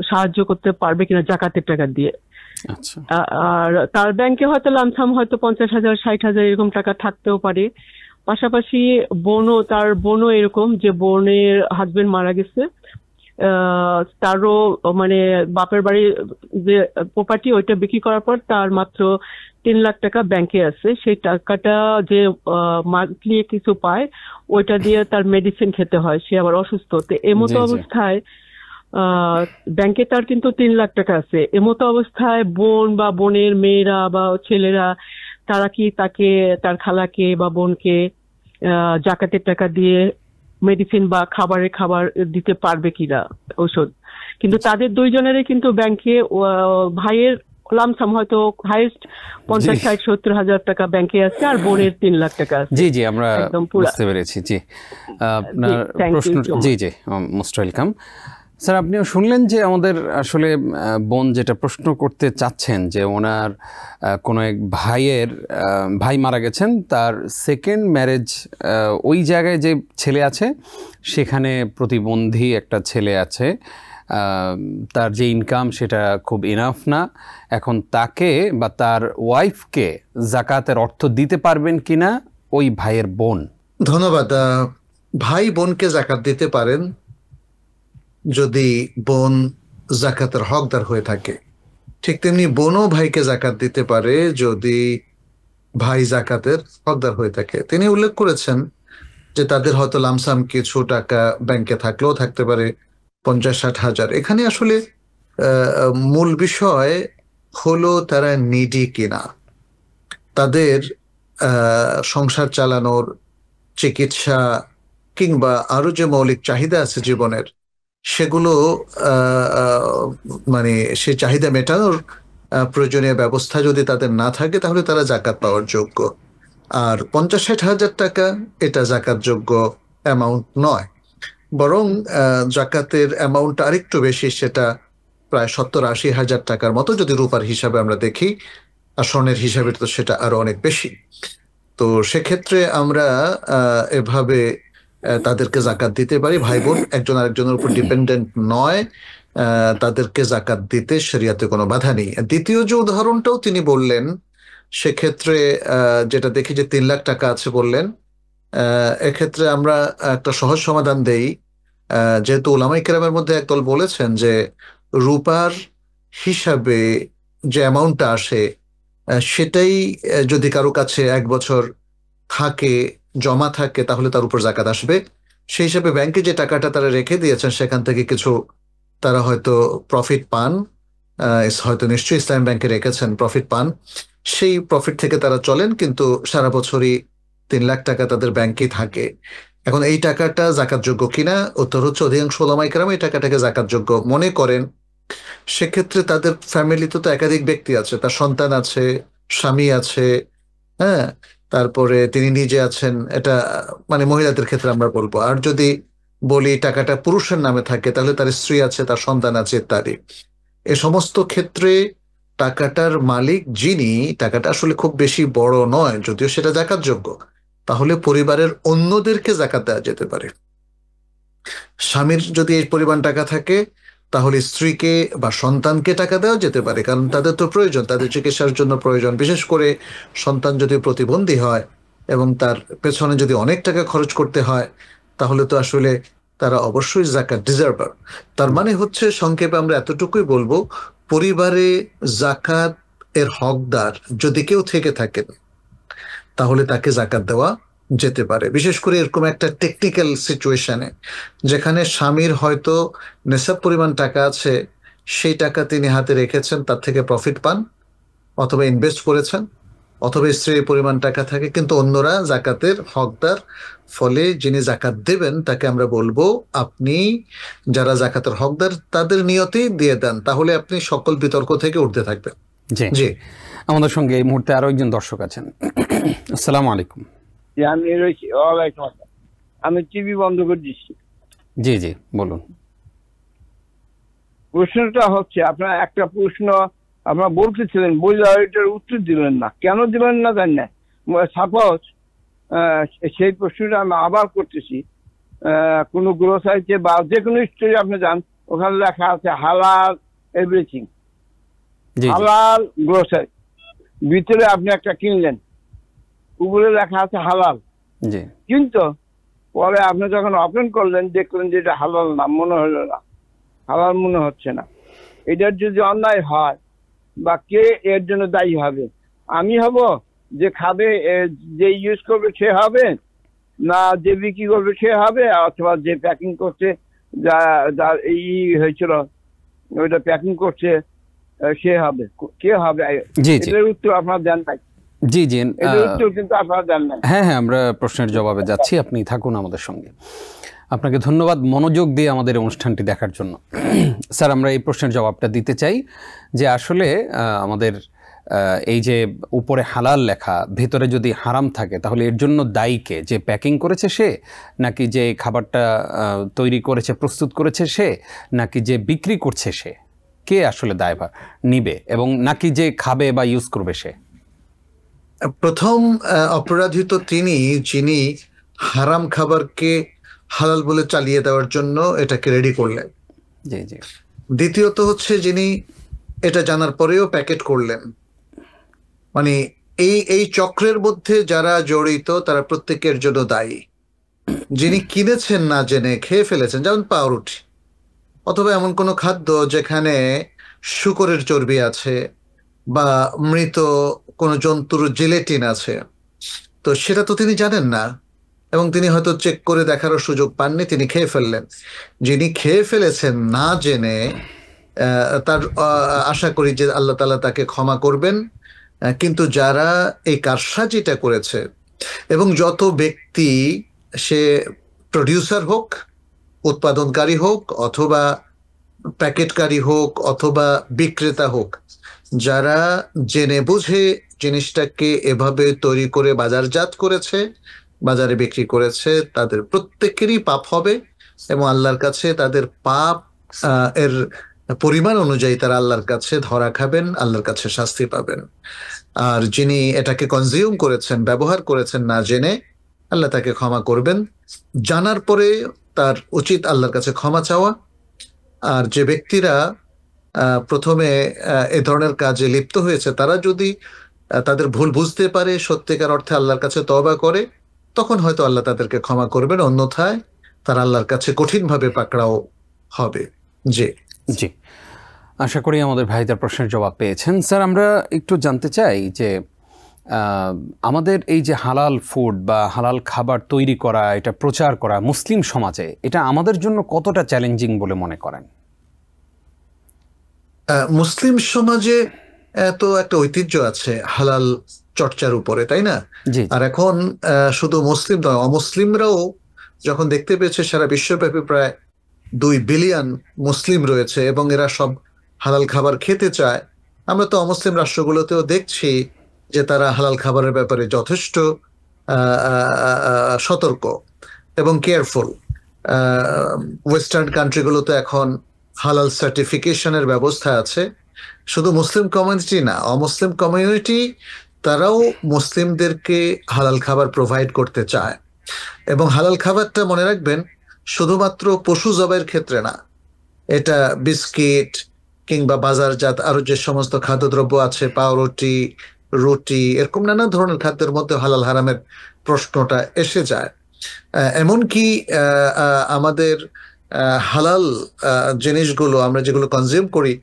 সাহায্য করতে পারবে কিনা জাকাতের টাকা দিয়ে? আর তার ব্যাংকে হয়তো লামসাম হয়তো 50,000 60,000 এরকম টাকা থাকতেও পারে। পাশাপাশি তার বোনও এরকম, যে বোনের হাজবেন্ড মারা গেছে, তারও মানে বাপের বাড়ির যে প্রপার্টি ওইটা বিক্রি করার পর তার মাত্র 3 লাখ টাকা ব্যাংকে আছে। সেই টাকাটা যে মান্থলি কিছু পায় ওইটা দিয়ে তার মেডিসিন খেতে হয়, সে আবার অসুস্থ। তো এমতো অবস্থায় ব্যাংকে তার কিন্তু 3 লাখ টাকা আছে। এমতো অবস্থায় বোন বা বোনের মেয়েরা বা ছেলেরা তারা কি তাকে, তার খালাকে বা বোনকে জাকাতের টাকা দিয়ে মেডিসিন বা খাবার দিতে পারবে কিনা, ঔষধ? কিন্তু তাদের দুইজনেরই কিন্তু ব্যাংকে, ভাইয়ের লামসাম হয়তো হাইস্ট 50,000-60,000 টাকা ব্যাংকে আছে, আর বোনের 3 লাখ টাকা আছে। জি, আমরা বুঝতে পেরেছি। জি, আপনার প্রশ্ন, জি মোস্ট ওয়েলকাম স্যার। আপনিও শুনলেন যে আমাদের আসলে বোন যেটা প্রশ্ন করতে চাচ্ছেন যে ওনার কোনো এক ভাই মারা গেছেন, তার সেকেন্ড ম্যারেজ, ওই জায়গায় যে ছেলে আছে সেখানে প্রতিবন্ধী একটা ছেলে আছে, তার যে ইনকাম সেটা খুব ইনাফ না। এখন তাকে বা তার ওয়াইফকে জাকাতের অর্থ দিতে পারবেন কিনা ওই ভাইয়ের বোন? ধন্যবাদ। ভাই বোনকে জাকাত দিতে পারেন যদি বোন জাকাতের হকদার হয়ে থাকে। ঠিক তেমনি বোনও ভাইকে জাকাত দিতে পারে যদি ভাই জাকাতের হকদার হয়ে থাকে। তিনি উল্লেখ করেছেন যে তাদের হয়তো লামসাম কিছু টাকা ব্যাংকে থাকলেও থাকতে পারে 50-60 হাজার। এখানে আসলে মূল বিষয় হলো তারা নিডি কিনা, তাদের সংসার চালানোর, চিকিৎসা কিংবা আরো যে মৌলিক চাহিদা আছে জীবনের, সেগুলো মানে সেই চাহিদা মেটানোর প্রয়োজনীয় ব্যবস্থা যদি তাদের না থাকে তাহলে তারা জাকাত পাওয়ার যোগ্য। আর 50-60 হাজার টাকা এটা জাকাত যোগ্য অ্যামাউন্ট নয়, বরং জাকাতের অ্যামাউন্ট আরেকটু বেশি, সেটা প্রায় 70-80 হাজার টাকার মতো যদি রূপার হিসাবে আমরা দেখি, আর স্বর্ণের হিসাবে তো সেটা আরো অনেক বেশি। তো সেক্ষেত্রে আমরা এভাবে তাদেরকে জাকাত দিতে পারি। ভাই বোন একজন আরেকজনের উপর ডিপেন্ডেন্ট নয়, তাদেরকে জাকাত দিতে শরিয়াতে কোনো বাধা নেই। দ্বিতীয় যে উদাহরণটাও তিনি বললেন, সেক্ষেত্রে যেটা দেখি যে 3 লাখ টাকা আছে বললেন, এক্ষেত্রে আমরা একটা সহজ সমাধান দেই। যেহেতু উলামায়ে কেরামের মধ্যে একদল বলেছেন যে রূপার হিসাবে যে অ্যামাউন্টটা আসে সেটাই যদি কারো কাছে 1 বছর থাকে, জমা থাকে, তাহলে তার উপর জাকাত আসবে। সেই হিসাবে ব্যাংকে যে টাকাটা তারা রেখে দিয়েছেন সেখান থেকে কিছু তারা হয়তো প্রফিট পান, হয়তো নিশ্চয়ই ইসলামী ব্যাংকে রেখেছেন, প্রফিট পান, সেই প্রফিট থেকে তারা চলেন, কিন্তু সারা বছরই 3 লাখ টাকা তাদের ব্যাংকে থাকে। এখন এই টাকাটা জাকাতযোগ্য কিনা? উত্তর হচ্ছে অধিকাংশ ওলামায়ে কেরাম এই টাকাটাকে জাকাতযোগ্য মনে করেন। সেক্ষেত্রে তাদের ফ্যামিলিতে তো একাধিক ব্যক্তি আছে, তার সন্তান আছে, স্বামী আছে, হ্যাঁ, তারপরে তিনি নিজে আছেন, এটা মানে মহিলাদের ক্ষেত্রে আমরা বলবো। আর যদি বলি টাকাটা পুরুষের নামে থাকে, তাহলে তার স্ত্রী আছে, তার সন্তান আছে ইত্যাদি। এ সমস্ত ক্ষেত্রে টাকাটার মালিক যিনি, টাকাটা আসলে খুব বেশি বড় নয়, যদিও সেটা জাকাতযোগ্য, তাহলে পরিবারের অন্যদেরকে জাকাত দেওয়া যেতে পারে। স্বামীর যদি এই পরিমাণ টাকা থাকে, তাহলে স্ত্রীকে বা সন্তানকে টাকা দেওয়া যেতে পারে, কারণ তাদের তো প্রয়োজন, তাদের চিকিৎসার জন্য প্রয়োজন। বিশেষ করে সন্তান যদি প্রতিবন্ধী হয় এবং তার পেছনে যদি অনেক টাকা খরচ করতে হয়, তাহলে তো আসলে তারা অবশ্যই জাকাত ডিজার্ভার। তার মানে হচ্ছে সংক্ষেপে আমরা এতটুকুই বলবো, পরিবারে জাকাত এর হকদার যদি কেউ থেকে থাকেন, তাহলে তাকে জাকাত দেওয়া যেতে পারে। বিশেষ করে এরকম একটা টেকনিক্যাল সিচুয়েশনে, যেখানে স্বামীর হয়তো নেশাব পরিমাণ টাকা আছে, সেই টাকা তিনি হাতে রেখেছেন, তার থেকে প্রফিট পান, অথবা ইনভেস্ট করেছেন, অথবা স্ত্রীর পরিমাণ টাকা থাকে, কিন্তু অন্যরা জাকাতের হকদার। ফলে যিনি জাকাত দেবেন তাকে আমরা বলবো, আপনি যারা জাকাতের হকদার তাদের নিয়তেই দিয়ে দেন, তাহলে আপনি সকল বিতর্ক থেকে উঠতে থাকবেন। জি জি, আমাদের সঙ্গে এই মুহূর্তে আরো একজন দর্শক আছেন। আসসালামু আলাইকুম। আমি টিভি বন্ধ করে দিচ্ছি। জি জি, বলুন। প্রশ্নটা হচ্ছে, আপনার একটা প্রশ্ন আপনার বলতেছিলেন, বললে এটার উত্তর দিলেন না, কেন দিলেন না জানি না। সাপোজ সেই প্রশ্নটা আমি আবার করতেছি, কোনো গ্রোসারিতে বা যে কোনো স্টোরে আপনি যান, ওখানে লেখা আছে হালাল এভরিথিং, হালাল গ্রোসারি। ভিতরে আপনি একটা কিনলেন, উপরে লেখা আছে হালাল, কিন্তু পরে আপনি যখন ওপেন করলেন দেখলেন যে এটা হালাল না, মনে হলো না, হালাল মনে হচ্ছে না। এটার যদি অন্যায় হয় বা কে এর জন্য দায়ী হবে? আমি হব যে খাবে, যে ইউজ করবে সে হবে, না যে বিক্রি করবে সে হবে, অথবা যে প্যাকিং করছে, যার এই হয়েছিল ওইটা প্যাকিং করছে সে হবে? কে হবে? এটার উত্তর আপনার দেন নাই। জি জি, কিন্তু আপনারা দেন নাই। হ্যাঁ হ্যাঁ, আমরা প্রশ্নের জবাবে যাচ্ছি, আপনি থাকুন আমাদের সঙ্গে। আপনাকে ধন্যবাদ মনোযোগ দিয়ে আমাদের অনুষ্ঠানটি দেখার জন্য। স্যার, আমরা এই প্রশ্নের জবাবটা দিতে চাই যে আসলে আমাদের এই যে উপরে হালাল লেখা, ভেতরে যদি হারাম থাকে, তাহলে এর জন্য দায়ী কে? যে প্যাকিং করেছে সে, নাকি যে খাবারটা তৈরি করেছে, প্রস্তুত করেছে সে, নাকি যে বিক্রি করছে সে? কে আসলে দায়ভার নিবে, এবং নাকি যে খাবে বা ইউজ করবে সে? প্রথম অপরাধী তো তিনি, যিনি হারাম খাবারকে হালাল বলে চালিয়ে দেওয়ার জন্য এটাকে রেডি করলেন। জি জি। দ্বিতীয়ত হচ্ছে যিনি এটা জানার পরেও প্যাকেট করলেন। মানে এই চক্রের মধ্যে যারা জড়িত তারা প্রত্যেকের জন্য দায়ী। যিনি কিনেছেন না জেনে খেয়ে ফেলেছেন, যেমন পাউরুটি, অথবা এমন কোনো খাদ্য যেখানে শূকরের চর্বি আছে বা মৃত কোনো জন্তুর জিলেটিন আছে, তো সেটা তো তিনি জানেন না, এবং তিনি হয়তো চেক করে দেখারও সুযোগ পাননি, তিনি খেয়ে ফেললেন। যিনি খেয়ে ফেলেছেন না জেনে, তার আশা করি যে আল্লাহ তাআলা তাকে ক্ষমা করবেন। কিন্তু যারা এই কারসাজিটা করেছে, এবং যত ব্যক্তি, সে প্রডিউসার হোক, উৎপাদনকারী হোক, অথবা প্যাকেটকারী হোক, অথবা বিক্রেতা হোক, যারা জেনে বুঝে জিনিসটাকে এভাবে তৈরি করে বাজারজাত করেছে, বাজারে বিক্রি করেছে, তাদের প্রত্যেকেরই পাপ হবে, এবং আল্লাহর কাছে তাদের পাপ এর পরিমাণ অনুযায়ী তারা আল্লাহর কাছে ধরা খাবেন, আল্লাহর কাছে শাস্তি পাবেন। আর যিনি এটাকে কনজিউম করেছেন, ব্যবহার করেছেন না জেনে, আল্লাহ তাকে ক্ষমা করবেন। জানার পরে তার উচিত আল্লাহর কাছে ক্ষমা চাওয়া। আর যে ব্যক্তিরা প্রথমে এ ধরনের কাজে লিপ্ত হয়েছে, তারা যদি তাদের ভুল বুঝতে পারে, সত্যিকার অর্থে আল্লাহর কাছে তওবা করে, তখন হয়তো আল্লাহ তাদেরকে ক্ষমা করবেন, অন্যথায় তারা আল্লাহর কাছে কঠিনভাবে পাকড়াও হবে। জি জি, আশা করি আমাদের ভাইদের প্রশ্নের জবাব পেয়েছেন। স্যার, আমরা একটু জানতে চাই যে আমাদের এই যে হালাল ফুড বা হালাল খাবার তৈরি করা, এটা প্রচার করা মুসলিম সমাজে, এটা আমাদের জন্য কতটা চ্যালেঞ্জিং বলে মনে করেন? মুসলিম সমাজে তো একটা ঐতিহ্য আছে হালাল চর্চার উপরে, তাই না? আর এখন শুধু মুসলিম নয়, অমুসলিমরাও যখন দেখতে পেয়েছে সারা বিশ্বব্যাপী প্রায় 2 বিলিয়ন মুসলিম রয়েছে এবং এরা সব হালাল খাবার খেতে চায়, আমরা তো অমুসলিম রাষ্ট্রগুলোতেও দেখছি যে তারা হালাল খাবারের ব্যাপারে যথেষ্ট সতর্ক এবং কেয়ারফুল। ওয়েস্টার্ন কান্ট্রিগুলোতে এখন হালাল সার্টিফিকেশনের ব্যবস্থা আছে। শুধু মুসলিম কমিউনিটি না, অমুসলিম কমিউনিটি তারাও মুসলিমদেরকে হালাল খাবার প্রোভাইড করতে চায়। এবং হালাল খাবারটা মনে রাখবেন শুধুমাত্র পশু জবাইয়ের ক্ষেত্রে না, এটা বিস্কিট কিংবা বাজারজাত আরো যে সমস্ত খাদ্যদ্রব্য আছে, পাউরুটি, রুটি, এরকম নানা ধরনের খাদ্যের মধ্যে হালাল হারামের প্রশ্নটা এসে যায়। এমনকি আমাদের হালাল জিনিসগুলো আমরা যেগুলো কনজিউম করি,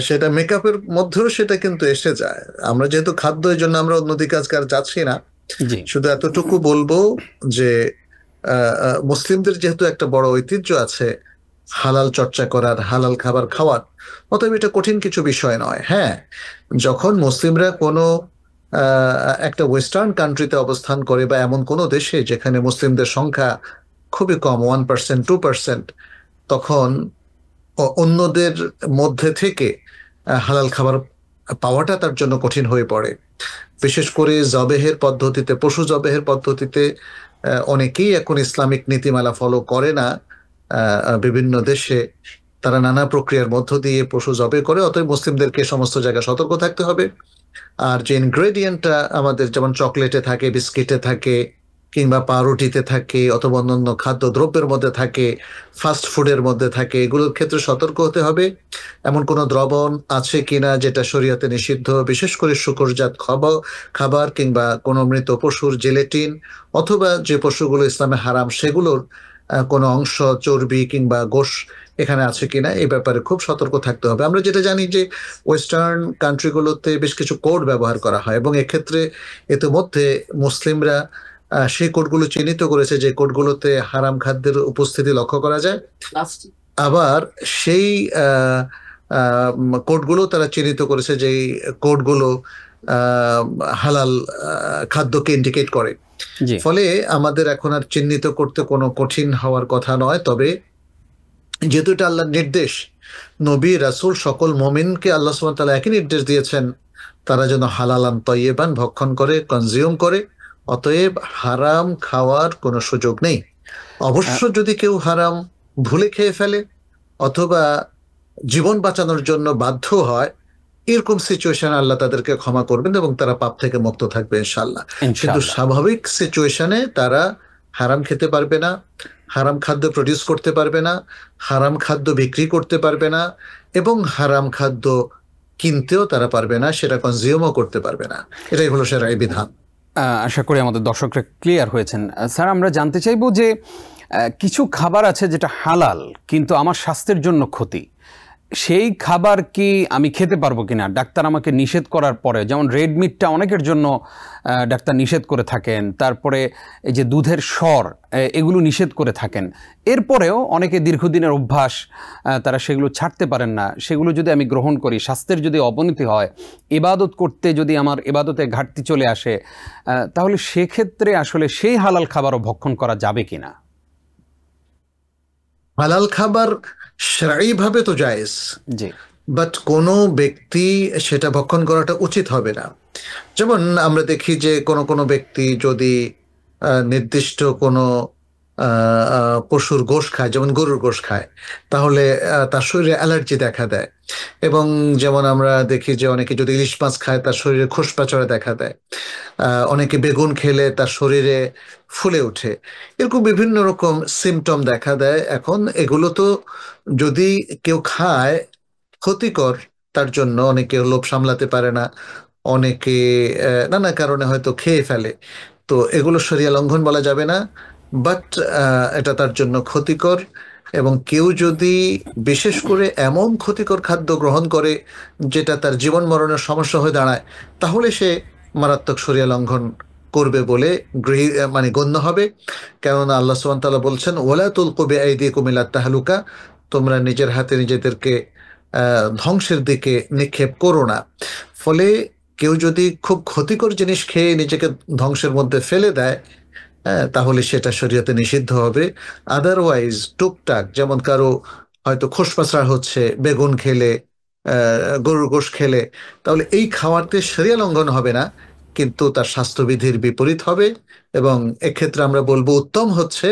সেটা মেকআপের মধ্যেও সেটা কিন্তু এসে যায়। আমরা যেহেতু খাদ্য, এই জন্য আমরা অন্যদিকে আজকে আর যাচ্ছি না। শুধু এতটুকু বলবো যে মুসলিমদের যেহেতু একটা বড় ঐতিহ্য আছে হালাল চর্চা করার, হালাল খাবার খাওয়ার, অতএব এটা কঠিন কিছু বিষয় নয়। হ্যাঁ, যখন মুসলিমরা কোনো একটা ওয়েস্টার্ন কান্ট্রিতে অবস্থান করে বা এমন কোনো দেশে যেখানে মুসলিমদের সংখ্যা খুবই কম, 1%, 2%, তখন অন্যদের মধ্যে থেকে হালাল খাবার পাওয়াটা তার জন্য কঠিন হয়ে পড়ে। বিশেষ করে জবেহের পদ্ধতিতে, পশু জবেহের পদ্ধতিতে অনেকেই এখন ইসলামিক নীতিমালা ফলো করে না। বিভিন্ন দেশে তারা নানা প্রক্রিয়ার মধ্য দিয়ে পশু জবে করে, অতএব মুসলিমদেরকে সমস্ত জায়গায় সতর্ক থাকতে হবে। আর যে ইনগ্রেডিয়েন্টটা আমাদের যেমন চকলেটে থাকে, বিস্কিটে থাকে, কিংবা পাউরুটিতে থাকে, অথবা অন্যান্য খাদ্য দ্রব্যের মধ্যে থাকে, ফাস্ট ফুডের মধ্যে থাকে, এগুলোর ক্ষেত্রে সতর্ক হতে হবে। এমন কোনো দ্রবণ আছে কিনা যেটা শরীয়তে নিষিদ্ধ, বিশেষ করে শূকরজাত খাবার কিংবা কোনো মৃত পশুর জেলেটিন, অথবা যে পশুগুলো ইসলামে হারাম সেগুলোর কোনো অংশ, চর্বি কিংবা গোশ এখানে আছে কিনা, এই ব্যাপারে খুব সতর্ক থাকতে হবে। আমরা যেটা জানি যে ওয়েস্টার্ন কান্ট্রিগুলোতে বেশ কিছু কোড ব্যবহার করা হয় এবং এক্ষেত্রে ইতিমধ্যে মুসলিমরা সেই কোডগুলো চিহ্নিত করেছে যে কোডগুলোতে হারাম খাদ্যের উপস্থিতি লক্ষ্য করা যায়। আবার সেই কোডগুলো তারা চিহ্নিত করেছে যে কোডগুলো হালাল খাদ্যকে ইন্ডিকেট করে। ফলে আমাদের এখন আর চিহ্নিত করতে কোনো কঠিন হওয়ার কথা নয়। তবে যেহেতু এটা আল্লাহর নির্দেশ, নবী রাসূল সকল মুমিনকে আল্লাহ সুবহানাহু ওয়া তাআলা একই নির্দেশ দিয়েছেন, তারা যেন হালালান তাইয়িবান ভক্ষণ করে, কনজিউম করে। অতএব হারাম খাওয়ার কোনো সুযোগ নেই। অবশ্য যদি কেউ হারাম ভুলে খেয়ে ফেলে অথবা জীবন বাঁচানোর জন্য বাধ্য হয়, এরকম সিচুয়েশন আল্লাহ তাদেরকে ক্ষমা করবেন এবং তারা পাপ থেকে মুক্ত থাকবে ইনশাআল্লাহ। কিন্তু স্বাভাবিক সিচুয়েশনে তারা হারাম খেতে পারবে না, হারাম খাদ্য প্রডিউস করতে পারবে না, হারাম খাদ্য বিক্রি করতে পারবে না, এবং হারাম খাদ্য কিনতেও তারা পারবে না, সেটা কনজিউমও করতে পারবে না। এটাই হলো শরঈ বিধান। আশা করি আমাদের দর্শকরা ক্লিয়ার হয়েছেন। স্যার, আমরা জানতে চাইবো যে কিছু খাবার আছে যেটা হালাল কিন্তু আমার স্বাস্থ্যের জন্য ক্ষতি, সেই খাবার কি আমি খেতে পারবো কিনা ডাক্তার আমাকে নিষেধ করার পরে? যেমন রেড মিটটা অনেকের জন্য ডাক্তার নিষেধ করে থাকেন, তারপরে এই যে দুধের স্বর, এগুলো নিষেধ করে থাকেন। এরপরেও অনেকে দীর্ঘদিনের অভ্যাস, তারা সেগুলো ছাড়তে পারেন না। সেগুলো যদি আমি গ্রহণ করি, স্বাস্থ্যের যদি অবনতি হয়, ইবাদত করতে যদি আমার ইবাদতে ঘাটতি চলে আসে, তাহলে সেক্ষেত্রে আসলে সেই হালাল খাবারও ভক্ষণ করা যাবে কিনা? হালাল খাবার শরঈ ভাবে তো জায়েজ, বাট কোনো ব্যক্তি সেটা ভক্ষণ করাটা উচিত হবে না। যেমন আমরা দেখি যে কোনো ব্যক্তি যদি নির্দিষ্ট কোনো পশুর গোশ খায়, যেমন গরুর গোশ খায়, তাহলে তার শরীরে অ্যালার্জি দেখা দেয়। এবং যেমন আমরা দেখি যে অনেকে যদি ইলিশ মাছ খায় তার শরীরে খোসপাচড়া দেখা দেয়, অনেকে বেগুন খেলে তার শরীরে ফুলে ওঠে, এরকম বিভিন্ন রকম সিমটম দেখা দেয়। এখন এগুলো তো যদি কেউ খায় ক্ষতিকর, তার জন্য অনেকে লোভ সামলাতে পারে না, অনেকে নানা কারণে হয়তো খেয়ে ফেলে, তো এগুলো শরিয়া লঙ্ঘন বলা যাবে না, বাট এটা তার জন্য ক্ষতিকর। এবং কেউ যদি বিশেষ করে এমন ক্ষতিকর খাদ্য গ্রহণ করে যেটা তার জীবন মরণের সমস্যা হয়ে দাঁড়ায়, তাহলে সে মারাত্মক শরিয়া লঙ্ঘন করবে বলে মানে গণ্য হবে। কেননা আল্লাহ সুবহানাহু ওয়া তাআলা বলছেন, ওয়ালা তুলকু বিআইদিকুম ইলা তাহলুকা, তোমরা নিজের হাতে নিজেদেরকে ধ্বংসের দিকে নিক্ষেপ করো না। ফলে কেউ যদি খুব ক্ষতিকর জিনিস খেয়ে নিজেকে ধ্বংসের মধ্যে ফেলে দেয়, তাহলে সেটা শরীয়তে নিষিদ্ধ হবে। আদারওয়াইজ টুকটাক, যেমন কারো হয়তো খোসপাচড়া হচ্ছে বেগুন খেলে, গরুর গোশ খেলে, তাহলে এই খাওয়াতে শরিয়া লঙ্ঘন হবে না, কিন্তু তার স্বাস্থ্যবিধির বিপরীত হবে। এবং এক্ষেত্রে আমরা বলবো উত্তম হচ্ছে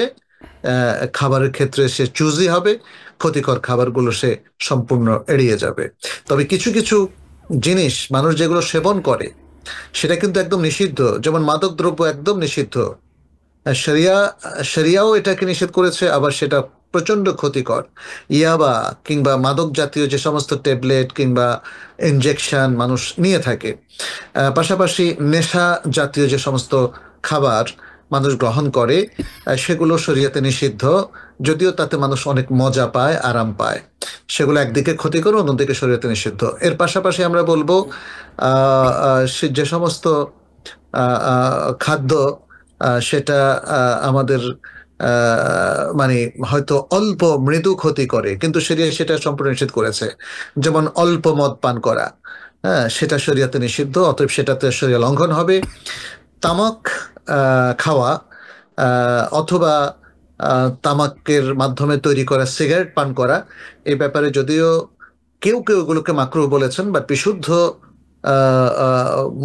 খাবারের ক্ষেত্রে সে চুজি হবে, ক্ষতিকর খাবারগুলো সে সম্পূর্ণ এড়িয়ে যাবে। তবে কিছু কিছু জিনিস মানুষ যেগুলো সেবন করে সেটা কিন্তু একদম নিষিদ্ধ, যেমন মাদক দ্রব্য একদম নিষিদ্ধ। শরিয়াও এটাকে নিষেধ করেছে, আবার সেটা প্রচন্ড ক্ষতিকর। ইয়াবা কিংবা মাদক জাতীয় যে সমস্ত ট্যাবলেট কিংবা ইনজেকশন মানুষ নিয়ে থাকে, পাশাপাশি নেশা জাতীয় যে সমস্ত খাবার মানুষ গ্রহণ করে, সেগুলো শরিয়াতে নিষিদ্ধ, যদিও তাতে মানুষ অনেক মজা পায়, আরাম পায়। সেগুলো একদিকে ক্ষতিকর, অন্যদিকে শরিয়াতে নিষিদ্ধ। এর পাশাপাশি আমরা বলবো যে সমস্ত খাদ্য সেটা আমাদের মানে হয়তো অল্প মৃদু ক্ষতি করে, কিন্তু শরিয়া সেটা সম্পূর্ণ নিষেধ করেছে। যেমন অল্প মদ পান করা, সেটা শরিয়াতে নিষিদ্ধ, অতএব সেটাতে শরিয়া লঙ্ঘন হবে। তামাক খাওয়া অথবা তামাকের মাধ্যমে তৈরি করা সিগারেট পান করা, এই ব্যাপারে যদিও কেউ কেউ এগুলোকে মাকরুহ বলেছেন, বাট বিশুদ্ধ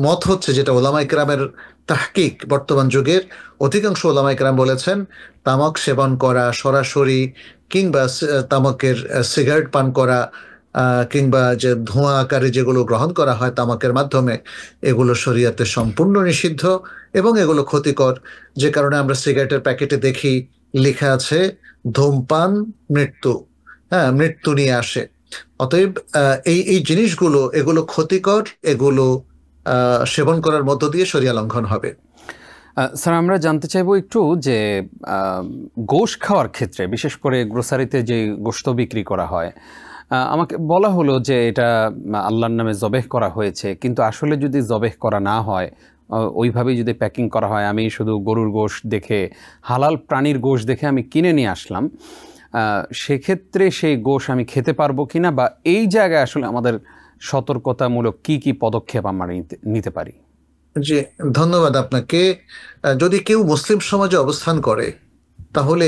মত হচ্ছে যেটা ওলামা ইকরামের তাহকিক, বর্তমান যুগের অধিকাংশ ওলামা ইকরাম বলেছেন, তামাক সেবন করা সরাসরি কিংবা তামাকের সিগারেট পান করা কিংবা যে ধোঁয়া আকারে যেগুলো গ্রহণ করা হয় তামাকের মাধ্যমে, এগুলো শরিয়াতে সম্পূর্ণ নিষিদ্ধ এবং এগুলো ক্ষতিকর। যে কারণে আমরা সিগারেটের প্যাকেটে দেখি লেখা আছে ধূমপান মৃত্যু, মৃত্যু নিয়ে আসে। অতএব এই জিনিসগুলো এগুলো ক্ষতিকর, এগুলো সেবন করার মধ্য দিয়ে শরিয়া লঙ্ঘন হবে। স্যার, আমরা জানতে চাইবো একটু যে গোশ খাওয়ার ক্ষেত্রে, বিশেষ করে গ্রোসারিতে যে গোশত বিক্রি করা হয়, আমাকে বলা হলো যে এটা আল্লাহর নামে জবেহ করা হয়েছে, কিন্তু আসলে যদি জবেহ করা না হয়, ওইভাবেই যদি প্যাকিং করা হয়, আমি শুধু গরুর গোশ দেখে, হালাল প্রাণীর গোশ দেখে আমি কিনে নিয়ে আসলাম, সেক্ষেত্রে সেই গোশ আমি খেতে পারবো কিনা, বা এই জায়গায় আসলে আমাদের সতর্কতামূলক কি কি পদক্ষেপ আমরা নিতে পারি? জি, ধন্যবাদ আপনাকে। যদি কেউ মুসলিম সমাজে অবস্থান করে, তাহলে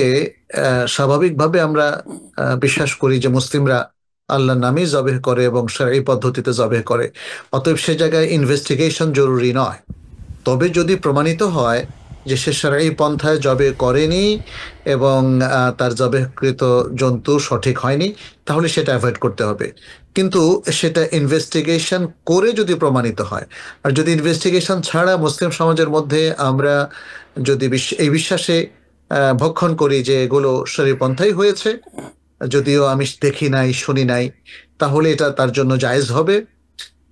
স্বাভাবিকভাবে আমরা বিশ্বাস করি যে মুসলিমরা আল্লাহর নামেই জবেহ করে এবং এই পদ্ধতিতে জবেহ করে, অতএব সে জায়গায় ইনভেস্টিগেশন জরুরি নয়। তবে যদি প্রমাণিত হয় যে সে শারঈ পন্থায় জবে করেনি এবং তার জবেহকৃত জন্তু সঠিক হয়নি, তাহলে সেটা অ্যাভয়েড করতে হবে। কিন্তু সেটা ইনভেস্টিগেশন করে যদি প্রমাণিত হয়, আর যদি ইনভেস্টিগেশন ছাড়া মুসলিম সমাজের মধ্যে আমরা যদি এই বিশ্বাসে ভক্ষণ করি যে এগুলো শরীর পন্থাই হয়েছে, যদিও আমি দেখি নাই শুনি নাই, তাহলে এটা তার জন্য জায়েজ হবে।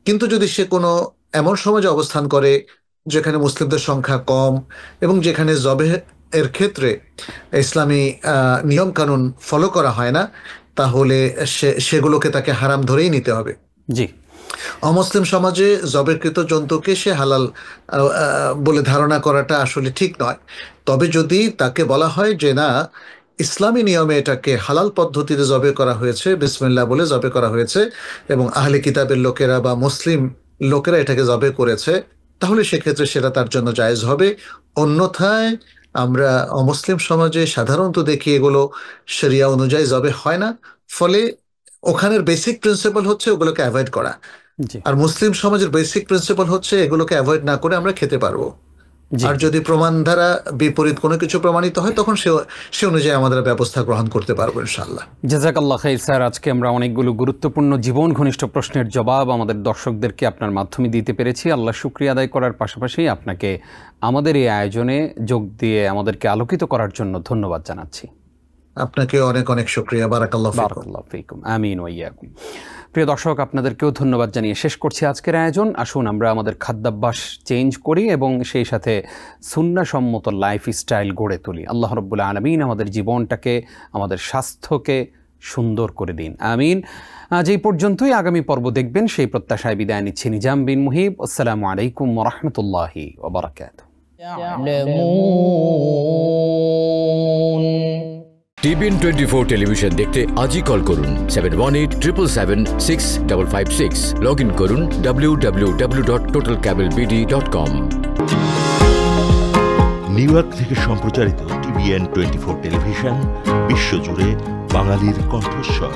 কিন্তু যদি সে কোনো এমন সমাজে অবস্থান করে যেখানে মুসলিমদের সংখ্যা কম এবং যেখানে জবেহ এর ক্ষেত্রে ইসলামী নিয়ম কানুন ফলো করা হয় না, তাহলে সেগুলোকে তাকে হারাম ধরেই নিতে হবে। জি, অমুসলিম সমাজে জবেকৃত জন্তুকে সে হালাল বলে ধারণা করাটা আসলে ঠিক নয়। তবে যদি তাকে বলা হয় যে না, ইসলামী নিয়মে এটাকে হালাল পদ্ধতিতে জবে করা হয়েছে, বিসমিল্লাহ বলে জবে করা হয়েছে, এবং আহলে কিতাবের লোকেরা বা মুসলিম লোকেরা এটাকে জবে করেছে, তাহলে সেক্ষেত্রে সেটা তার জন্য জায়েজ হবে। অন্যথায় আমরা অমুসলিম সমাজে সাধারণত দেখি এগুলো শরিয়া অনুযায়ী জবে হয় না, ফলে ওখানের বেসিক প্রিন্সিপাল হচ্ছে ওগুলোকে অ্যাভয়েড করা, আর মুসলিম সমাজের বেসিক প্রিন্সিপাল হচ্ছে এগুলোকে অ্যাভয়েড না করে আমরা খেতে পারবো। আর যদি প্রমাণ দ্বারা বিপরীত কোনো কিছু প্রমাণিত হয় তখন সে অনুযায়ী আমাদের ব্যবস্থা গ্রহণ করতে পারবো ইনশাআল্লাহ। জাযাকাল্লাহ খাইর স্যার, আজকে আমরা অনেকগুলো গুরুত্বপূর্ণ জীবন ঘনিষ্ঠ প্রশ্নের জবাব আমাদের দর্শকদেরকে আপনার মাধ্যমে দিতে পেরেছি। আল্লাহ শুকরিয়া আদায় করার পাশাপাশি আপনাকে আমাদের এই আয়োজনে যোগ দিয়ে আমাদেরকে আলোকিত করার জন্য ধন্যবাদ জানাচ্ছি। আপনাকে অনেক অনেক শুকরিয়া। বারাকাল্লাহু ফিকুম। আমিন ওয়া ইয়াকুম। প্রিয় দর্শক, আপনাদেরকেও ধন্যবাদ জানিয়ে শেষ করছি আজকের আয়োজন। আসুন আমরা আমাদের খাদ্যাভ্যাস চেঞ্জ করি এবং সেই সাথে সুন্নাহসম্মত লাইফস্টাইল গড়ে তুলি। আল্লাহ রাব্বুল আলামিন আমাদের জীবনটাকে, আমাদের স্বাস্থ্যকে সুন্দর করে দিন, আমিন। আজ এই পর্যন্তই, আগামী পর্ব দেখবেন সেই প্রত্যাশায় বিদায় নিচ্ছি নিজাম বিন মুহিব। আসসালামু আলাইকুম ওয়া রাহমাতুল্লাহি ওয়া বারাকাতুহু। টিবিএন 24 টেলিভিশন দেখতে আজই কল করুন 7187776556। লগ ইন করুন www.totalcablebd.com। নিউ ইয়র্ক থেকে সম্প্রচারিত টিবিএন 24 টেলিভিশন বিশ্বজুড়ে বাঙালির কণ্ঠস্বর।